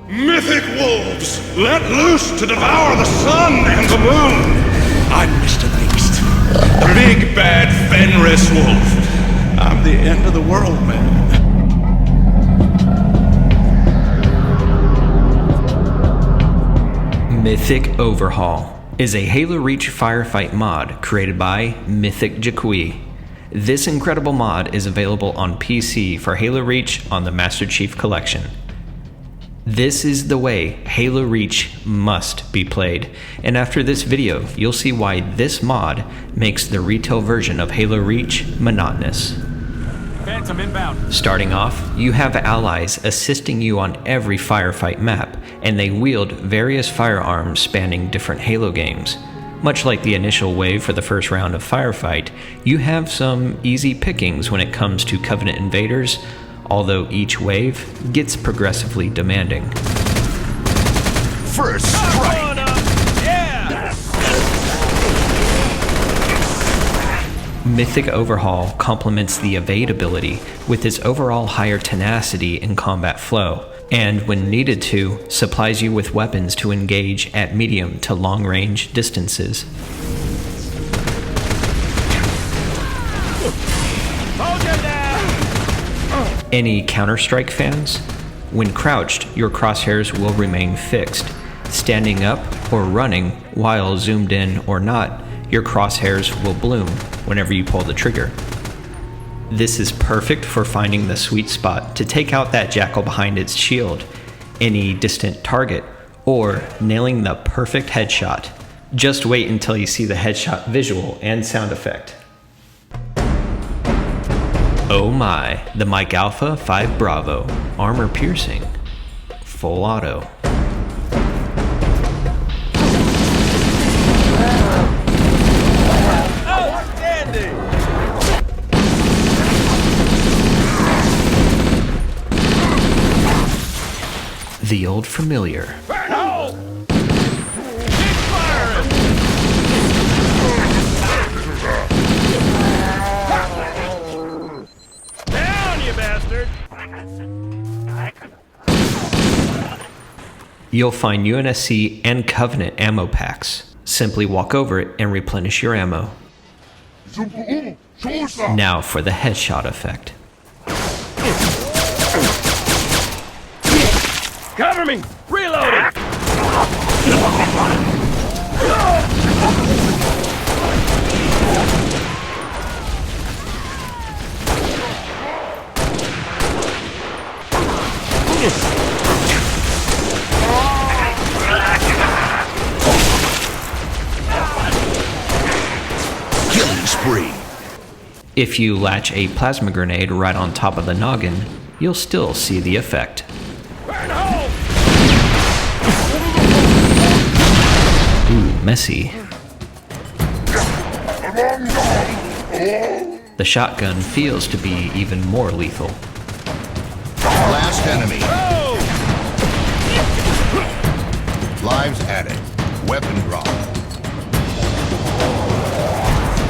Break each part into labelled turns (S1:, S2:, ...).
S1: Mythic wolves, let loose to devour the sun and the moon! I'm Mr. Beast, the big bad Fenris wolf. I'm the end of the world, man.
S2: Mythic Overhaul is a Halo Reach Firefight mod created by Mythic. This incredible mod is available on PC for Halo Reach on the Master Chief Collection. This is the way Halo Reach must be played, and after this video, you'll see why this mod makes the retail version of Halo Reach monotonous.
S3: Phantom inbound.
S2: Starting off, you have allies assisting you on every firefight map, and they wield various firearms spanning different Halo games. Much like the initial wave for the first round of Firefight, you have some easy pickings when it comes to Covenant invaders, although each wave gets progressively demanding.
S4: First strike!
S3: Yeah!
S2: Mythic Overhaul complements the evade ability with its overall higher tenacity and combat flow, and when needed to, supplies you with weapons to engage at medium to long range distances.
S3: Hold your down!
S2: Any Counter-Strike fans? When crouched, your crosshairs will remain fixed. Standing up or running, while zoomed in or not, your crosshairs will bloom whenever you pull the trigger. This is perfect for finding the sweet spot to take out that jackal behind its shield, any distant target, or nailing the perfect headshot. Just wait until you see the headshot visual and sound effect. Oh my, the Mike Alpha 5 Bravo, armor piercing, full auto. The old familiar.
S3: Overhaul! Keep firing! Down, you bastard!
S2: You'll find UNSC and Covenant ammo packs. Simply walk over it and replenish your ammo. Now for the headshot effect.
S3: Cover me! Reloading!
S4: Killing spree.
S2: If you latch a plasma grenade right on top of the noggin, you'll still see the effect. Ooh, messy. The shotgun feels to be even more lethal.
S4: Last enemy. Lives added. Weapon drop.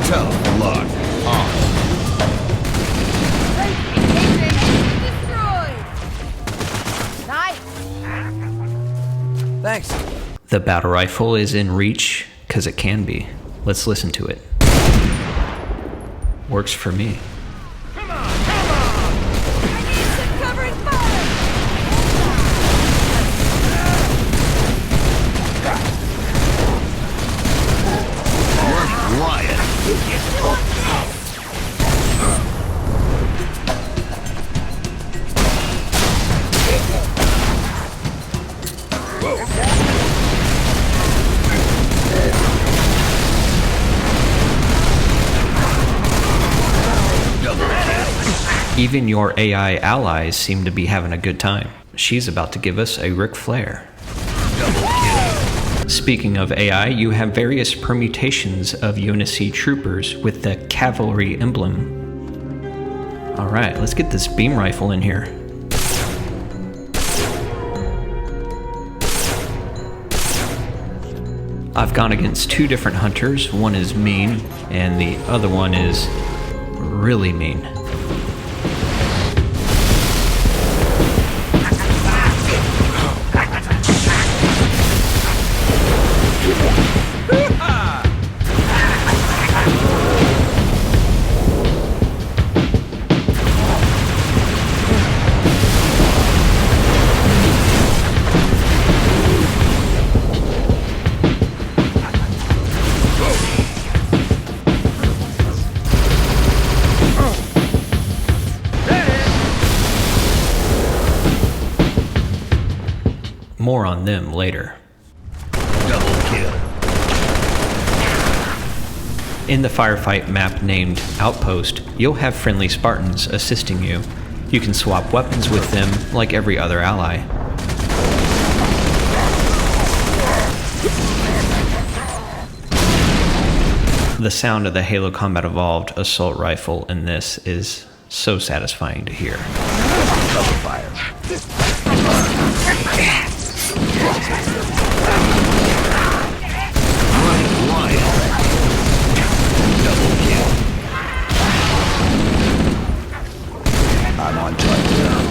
S4: Tough luck. On.
S5: Thanks.
S2: The battle rifle is in reach, because it can be. Let's listen to it. Works for me.
S3: Come on! Come on!
S5: I need some covering fire!
S4: Worth riot.
S2: Even your AI allies seem to be having a good time. She's about to give us a Ric Flair. Speaking of AI, you have various permutations of UNSC troopers with the cavalry emblem. Alright, let's get this beam rifle in here. I've gone against two different hunters. One is mean, and the other one is really mean. More on them later.
S4: Double kill.
S2: In the Firefight map named Outpost, you'll have friendly Spartans assisting you. You can swap weapons with them like every other ally. The sound of the Halo Combat Evolved assault rifle in this is so satisfying to hear.
S4: Cover fire. Running wild. Double kill. I'm on target now.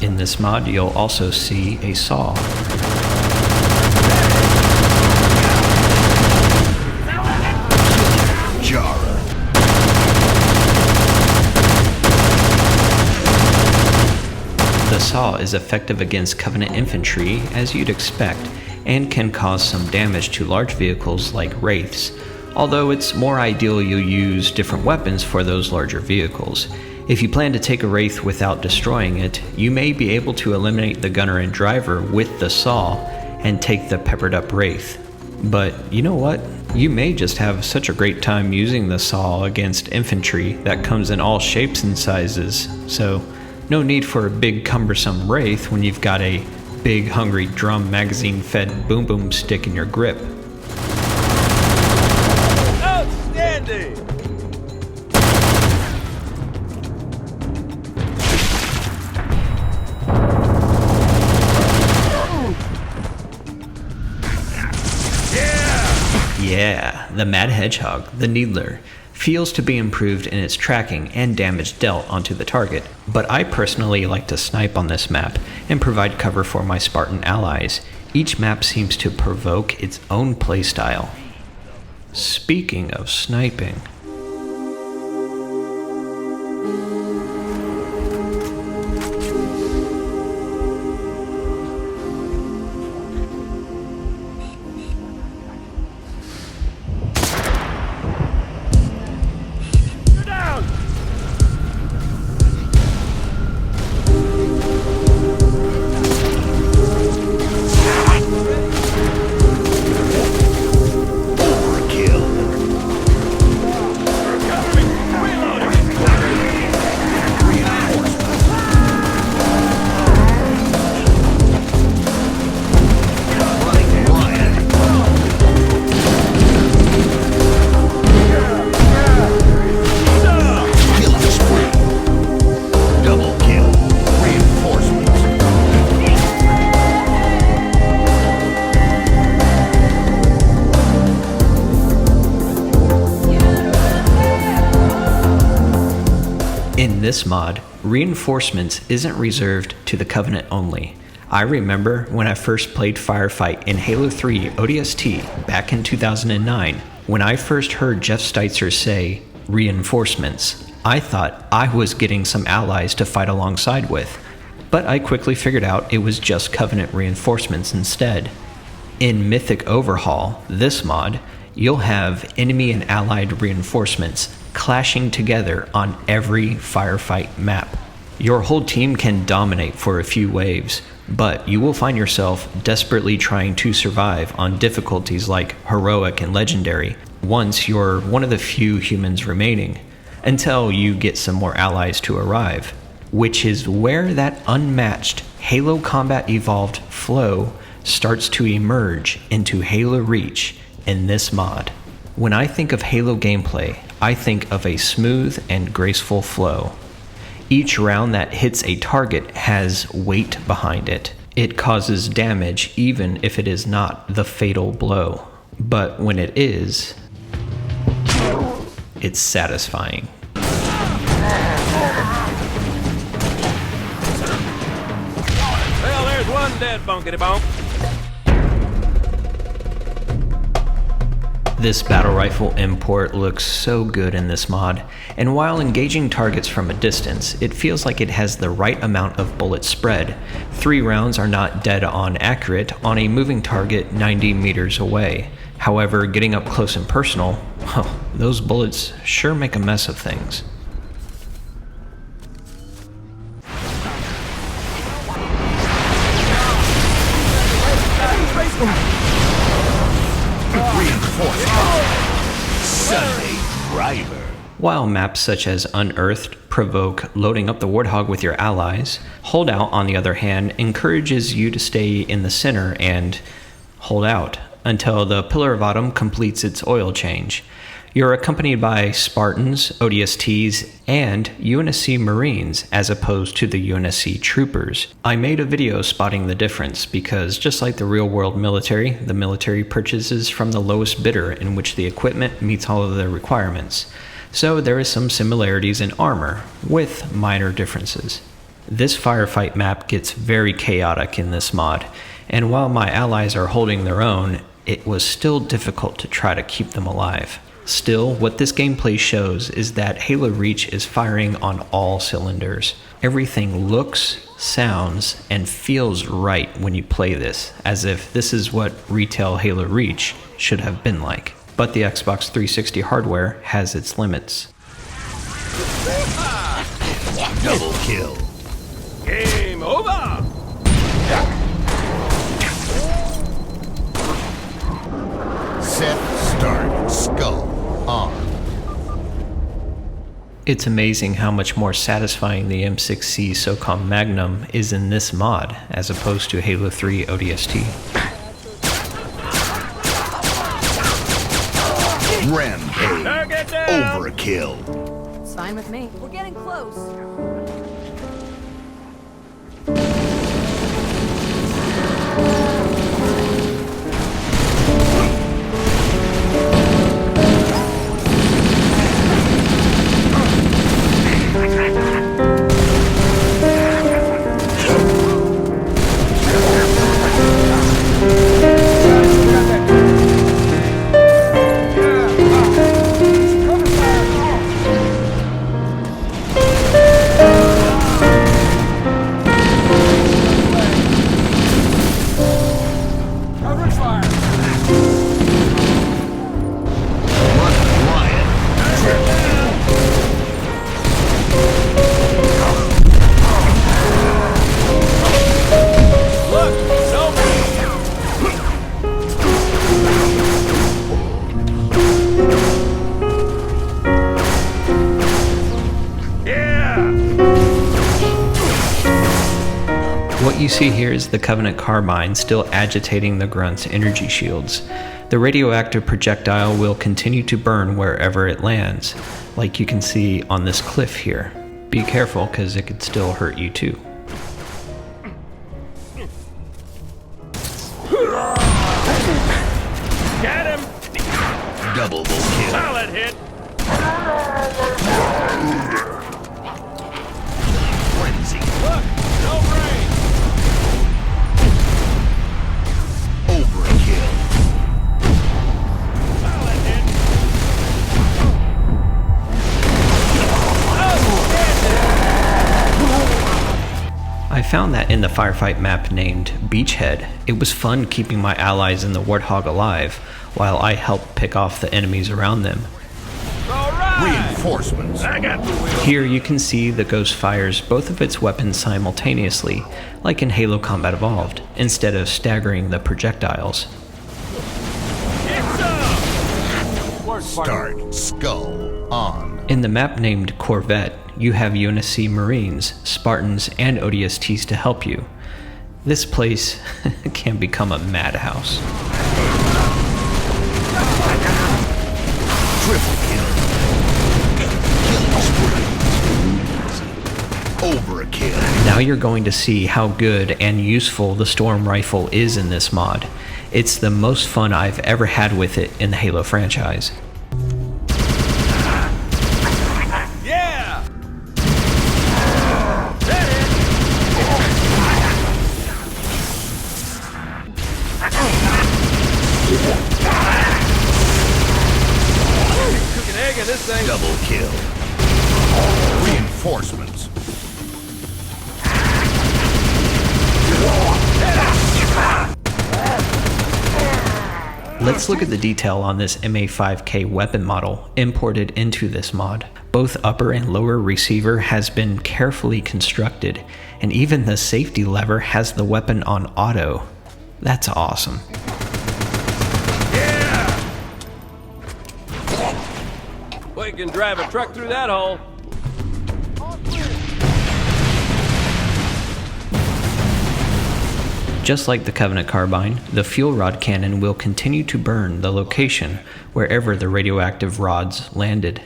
S2: In this mod, you'll also see a saw.
S4: Jara.
S2: The saw is effective against Covenant infantry, as you'd expect, and can cause some damage to large vehicles like Wraiths, although it's more ideal you use different weapons for those larger vehicles. If you plan to take a Wraith without destroying it, you may be able to eliminate the gunner and driver with the saw and take the peppered up Wraith. But you know what? You may just have such a great time using the saw against infantry that comes in all shapes and sizes, so no need for a big cumbersome Wraith when you've got a big hungry drum magazine fed boom boom stick in your grip.
S3: Outstanding!
S2: Yeah, the Mad Hedgehog, the Needler, feels to be improved in its tracking and damage dealt onto the target, but I personally like to snipe on this map and provide cover for my Spartan allies. Each map seems to provoke its own playstyle. Speaking of sniping, in this mod, reinforcements isn't reserved to the Covenant only. I remember when I first played Firefight in Halo 3 ODST back in 2009, when I first heard Jeff Steitzer say, reinforcements, I thought I was getting some allies to fight alongside with, but I quickly figured out it was just Covenant reinforcements instead. In Mythic Overhaul, this mod, you'll have enemy and allied reinforcements clashing together on every Firefight map. Your whole team can dominate for a few waves, but you will find yourself desperately trying to survive on difficulties like Heroic and Legendary once you're one of the few humans remaining, until you get some more allies to arrive, which is where that unmatched Halo Combat Evolved flow starts to emerge into Halo Reach in this mod. When I think of Halo gameplay, I think of a smooth and graceful flow. Each round that hits a target has weight behind it. It causes damage even if it is not the fatal blow. But when it is, it's satisfying.
S3: Well, there's one dead bunkety-bonk.
S2: This battle rifle import looks so good in this mod, and while engaging targets from a distance, it feels like it has the right amount of bullet spread. 3 rounds are not dead on accurate on a moving target 90 meters away. However, getting up close and personal, well, those bullets sure make a mess of things.
S4: Sunday driver.
S2: While maps such as Unearthed provoke loading up the Warthog with your allies, Holdout, on the other hand, encourages you to stay in the center and hold out until the Pillar of Autumn completes its oil change. You're accompanied by Spartans, ODSTs, and UNSC Marines as opposed to the UNSC Troopers. I made a video spotting the difference because just like the real-world military, the military purchases from the lowest bidder in which the equipment meets all of their requirements. So there is some similarities in armor, with minor differences. This Firefight map gets very chaotic in this mod, and while my allies are holding their own, it was still difficult to try to keep them alive. Still, what this gameplay shows is that Halo Reach is firing on all cylinders. Everything looks, sounds, and feels right when you play this, as if this is what retail Halo Reach should have been like. But the Xbox 360 hardware has its limits.
S4: Double kill.
S3: Game over!
S4: Set, start, skull, on.
S2: It's amazing how much more satisfying the M6C SOCOM Magnum is in this mod as opposed to Halo 3 ODST.
S4: Rampage.
S3: Target down!
S4: Overkill.
S5: It's fine with me. We're getting close.
S2: What you see here is the Covenant Carbine still agitating the Grunt's energy shields. The radioactive projectile will continue to burn wherever it lands, like you can see on this cliff here. Be careful, because it could still hurt you too.
S3: Got him!
S4: Double kill.
S3: Solid hit!
S4: Frenzy.
S3: Look! No brain!
S4: Overkill.
S3: Solid hit!
S2: I found that in the Firefight map named Beachhead, it was fun keeping my allies in the Warthog alive while I helped pick off the enemies around them.
S3: Alright!
S4: Reinforcements.
S3: I got the wheel!
S2: Here you can see the Ghost fires both of its weapons simultaneously, like in Halo Combat Evolved, instead of staggering the projectiles.
S3: It's up!
S4: Start, skull, on.
S2: In the map named Corvette, you have UNSC Marines, Spartans, and ODSTs to help you. This place can become a madhouse.
S4: Triple kill. Killing spree. Overkill.
S2: Now you're going to see how good and useful the Storm Rifle is in this mod. It's the most fun I've ever had with it in the Halo franchise.
S3: Yeah! That hit! Cook an egg in this thing!
S4: Double kill. Reinforcements.
S2: Let's look at the detail on this MA5K weapon model imported into this mod. Both upper and lower receiver has been carefully constructed, and even the safety lever has the weapon on auto. That's awesome.
S3: We can drive a truck through that hole.
S2: Just like the Covenant carbine, the fuel rod cannon will continue to burn the location wherever the radioactive rods landed.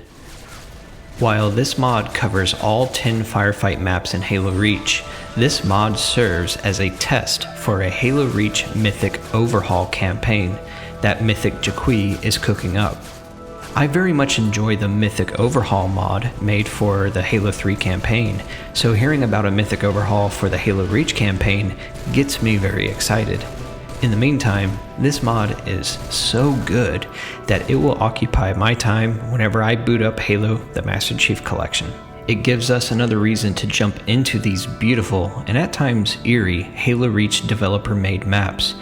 S2: While this mod covers all 10 Firefight maps in Halo Reach, this mod serves as a test for a Halo Reach Mythic Overhaul campaign that Mythic Jafet is cooking up. I very much enjoy the Mythic Overhaul mod made for the Halo 3 campaign, so hearing about a Mythic Overhaul for the Halo Reach campaign gets me very excited. In the meantime, this mod is so good that it will occupy my time whenever I boot up Halo the Master Chief Collection. It gives us another reason to jump into these beautiful and at times eerie Halo Reach developer-made maps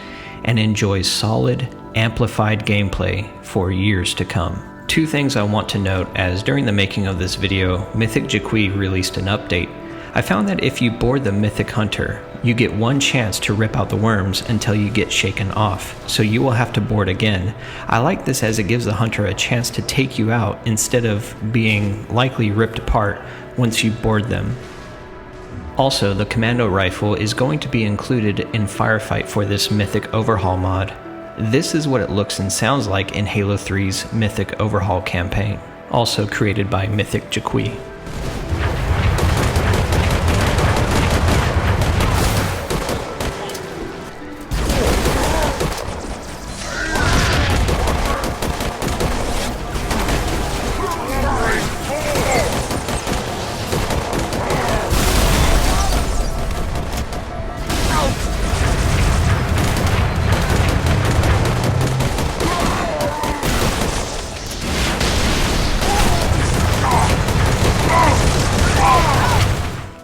S2: and enjoy solid, amplified gameplay for years to come. Two things I want to note, as during the making of this video, Mythic Jafet released an update. I found that if you board the Mythic Hunter, you get one chance to rip out the worms until you get shaken off, so you will have to board again. I like this as it gives the hunter a chance to take you out instead of being likely ripped apart once you board them. Also, the commando rifle is going to be included in Firefight for this Mythic Overhaul mod. This is what it looks and sounds like in Halo 3's Mythic Overhaul campaign, also created by Mythic Jafet.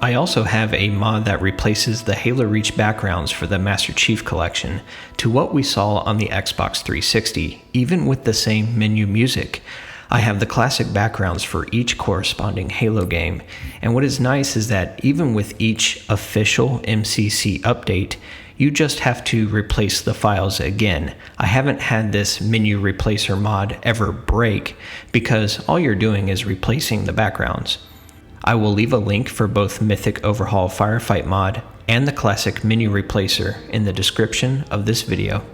S2: I also have a mod that replaces the Halo Reach backgrounds for the Master Chief Collection to what we saw on the Xbox 360, even with the same menu music. I have the classic backgrounds for each corresponding Halo game, and what is nice is that even with each official MCC update, you just have to replace the files again. I haven't had this menu replacer mod ever break because all you're doing is replacing the backgrounds. I will leave a link for both Mythic Overhaul Firefight mod and the classic menu replacer in the description of this video.